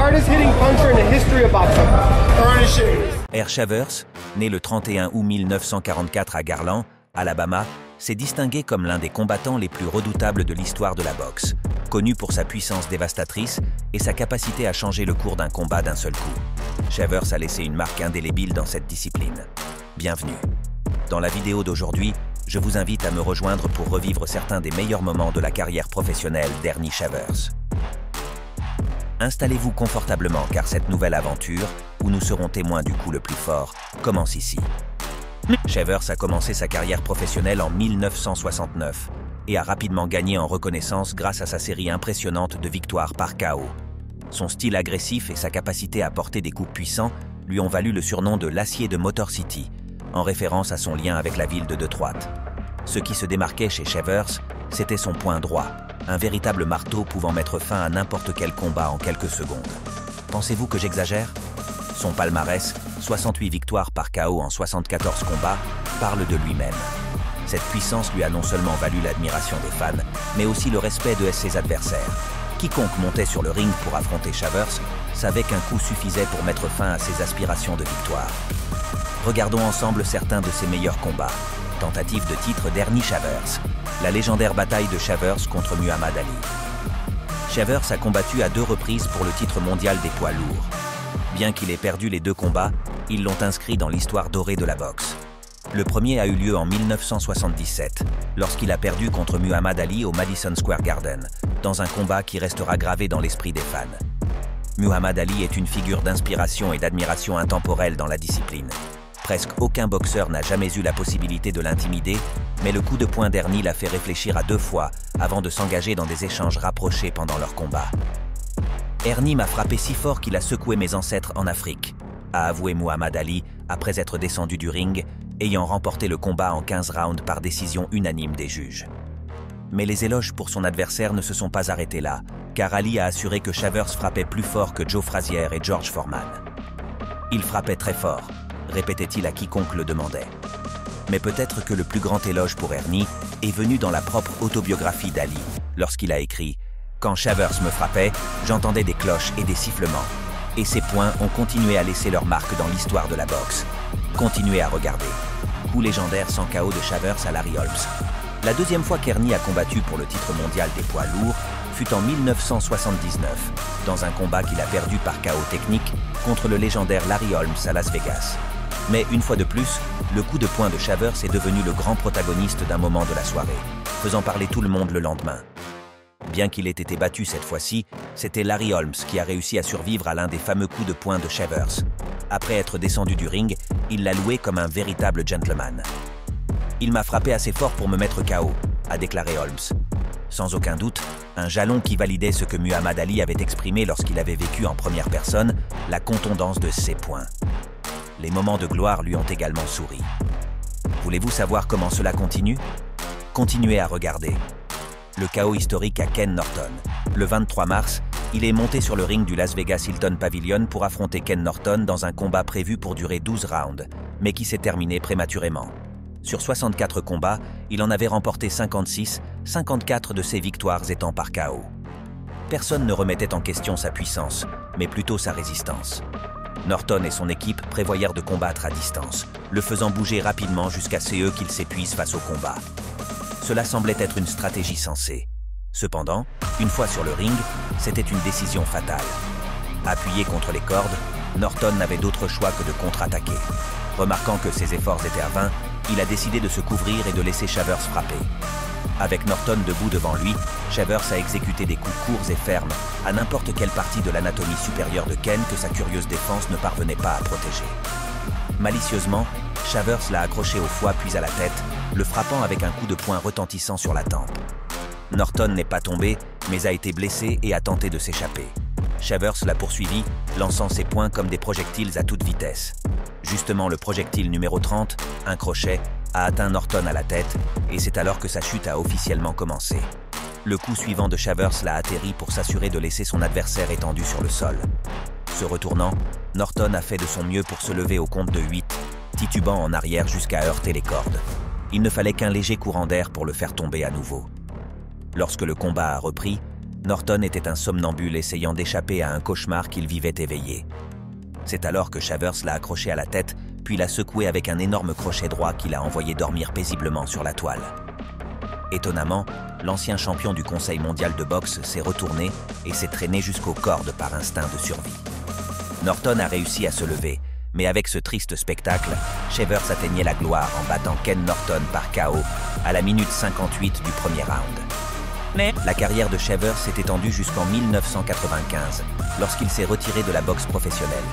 hardest hitting puncher in the history of boxing. Ernest Shavers. Herb Shavers, né le 31 août 1944 à Garland, Alabama, s'est distingué comme l'un des combattants les plus redoutables de l'histoire de la boxe, connu pour sa puissance dévastatrice et sa capacité à changer le cours d'un combat d'un seul coup. Shavers a laissé une marque indélébile dans cette discipline. Bienvenue. Dans la vidéo d'aujourd'hui, je vous invite à me rejoindre pour revivre certains des meilleurs moments de la carrière professionnelle d'Ernie Shavers. Installez-vous confortablement car cette nouvelle aventure, où nous serons témoins du coup le plus fort, commence ici. Shavers a commencé sa carrière professionnelle en 1969 et a rapidement gagné en reconnaissance grâce à sa série impressionnante de victoires par KO. Son style agressif et sa capacité à porter des coups puissants lui ont valu le surnom de l'acier de Motor City, en référence à son lien avec la ville de Detroit. Ce qui se démarquait chez Shavers, c'était son poing droit, un véritable marteau pouvant mettre fin à n'importe quel combat en quelques secondes. Pensez-vous que j'exagère? Son palmarès, 68 victoires par KO en 74 combats, parle de lui-même. Cette puissance lui a non seulement valu l'admiration des fans, mais aussi le respect de ses adversaires. Quiconque montait sur le ring pour affronter Shavers savait qu'un coup suffisait pour mettre fin à ses aspirations de victoire. Regardons ensemble certains de ses meilleurs combats. Tentative de titre d'Ernie Shavers, la légendaire bataille de Shavers contre Muhammad Ali. Shavers a combattu à 2 reprises pour le titre mondial des poids lourds. Bien qu'il ait perdu les 2 combats, ils l'ont inscrit dans l'histoire dorée de la boxe. Le premier a eu lieu en 1977, lorsqu'il a perdu contre Muhammad Ali au Madison Square Garden, dans un combat qui restera gravé dans l'esprit des fans. Muhammad Ali est une figure d'inspiration et d'admiration intemporelle dans la discipline. Presque aucun boxeur n'a jamais eu la possibilité de l'intimider, mais le coup de poing d'Ernie l'a fait réfléchir à 2 fois avant de s'engager dans des échanges rapprochés pendant leur combat. Ernie m'a frappé si fort qu'il a secoué mes ancêtres en Afrique, a avoué Muhammad Ali après être descendu du ring, ayant remporté le combat en 15 rounds par décision unanime des juges. Mais les éloges pour son adversaire ne se sont pas arrêtés là, car Ali a assuré que Shavers frappait plus fort que Joe Frazier et George Foreman. Il frappait très fort, répétait-il à quiconque le demandait. Mais peut-être que le plus grand éloge pour Ernie est venu dans la propre autobiographie d'Ali, lorsqu'il a écrit « Quand Shavers me frappait, j'entendais des cloches et des sifflements. Et ces points ont continué à laisser leur marque dans l'histoire de la boxe. Continuez à regarder. » Coup légendaire sans KO de Shavers à Larry Holmes. La deuxième fois qu'Ernie a combattu pour le titre mondial des poids lourds fut en 1979, dans un combat qu'il a perdu par KO technique contre le légendaire Larry Holmes à Las Vegas. Mais une fois de plus, le coup de poing de Shavers est devenu le grand protagoniste d'un moment de la soirée, faisant parler tout le monde le lendemain. Bien qu'il ait été battu cette fois-ci, c'était Larry Holmes qui a réussi à survivre à l'un des fameux coups de poing de Shavers. Après être descendu du ring, il l'a loué comme un véritable gentleman. « Il m'a frappé assez fort pour me mettre KO », a déclaré Holmes. Sans aucun doute, un jalon qui validait ce que Muhammad Ali avait exprimé lorsqu'il avait vécu en première personne, la contondance de ses poings. Les moments de gloire lui ont également souri. Voulez-vous savoir comment cela continue? Continuez à regarder. Le KO historique à Ken Norton. Le 23 mars, il est monté sur le ring du Las Vegas Hilton Pavilion pour affronter Ken Norton dans un combat prévu pour durer 12 rounds, mais qui s'est terminé prématurément. Sur 64 combats, il en avait remporté 56, 54 de ses victoires étant par KO. Personne ne remettait en question sa puissance, mais plutôt sa résistance. Norton et son équipe prévoyèrent de combattre à distance, le faisant bouger rapidement jusqu'à ce qu'il s'épuise face au combat. Cela semblait être une stratégie sensée. Cependant, une fois sur le ring, c'était une décision fatale. Appuyé contre les cordes, Norton n'avait d'autre choix que de contre-attaquer. Remarquant que ses efforts étaient vains, il a décidé de se couvrir et de laisser Shavers frapper. Avec Norton debout devant lui, Shavers a exécuté des coups courts et fermes à n'importe quelle partie de l'anatomie supérieure de Ken que sa curieuse défense ne parvenait pas à protéger. Malicieusement, Shavers l'a accroché au foie puis à la tête, le frappant avec un coup de poing retentissant sur la tempe. Norton n'est pas tombé, mais a été blessé et a tenté de s'échapper. Shavers l'a poursuivi, lançant ses poings comme des projectiles à toute vitesse. Justement, le projectile numéro 30, un crochet, a atteint Norton à la tête, et c'est alors que sa chute a officiellement commencé. Le coup suivant de Shavers l'a atterri pour s'assurer de laisser son adversaire étendu sur le sol. Se retournant, Norton a fait de son mieux pour se lever au compte de 8, titubant en arrière jusqu'à heurter les cordes. Il ne fallait qu'un léger courant d'air pour le faire tomber à nouveau. Lorsque le combat a repris, Norton était un somnambule essayant d'échapper à un cauchemar qu'il vivait éveillé. C'est alors que Shavers l'a accroché à la tête, puis l'a secoué avec un énorme crochet droit qui l'a envoyé dormir paisiblement sur la toile. Étonnamment, l'ancien champion du Conseil mondial de boxe s'est retourné et s'est traîné jusqu'aux cordes par instinct de survie. Norton a réussi à se lever, mais avec ce triste spectacle, Shavers atteignait la gloire en battant Ken Norton par KO à la minute 58 du premier round. Mais la carrière de Shavers s'est étendue jusqu'en 1995, lorsqu'il s'est retiré de la boxe professionnelle.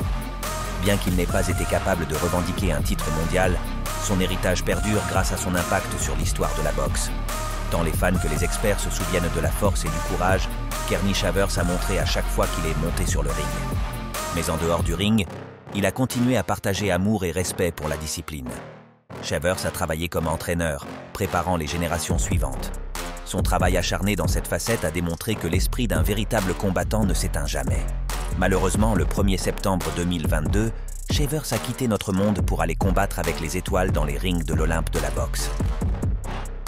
Bien qu'il n'ait pas été capable de revendiquer un titre mondial, son héritage perdure grâce à son impact sur l'histoire de la boxe. Tant les fans que les experts se souviennent de la force et du courage qu'Ernie Shavers a montré à chaque fois qu'il est monté sur le ring. Mais en dehors du ring, il a continué à partager amour et respect pour la discipline. Shavers a travaillé comme entraîneur, préparant les générations suivantes. Son travail acharné dans cette facette a démontré que l'esprit d'un véritable combattant ne s'éteint jamais. Malheureusement, le 1er septembre 2022, Shavers a quitté notre monde pour aller combattre avec les étoiles dans les rings de l'Olympe de la boxe.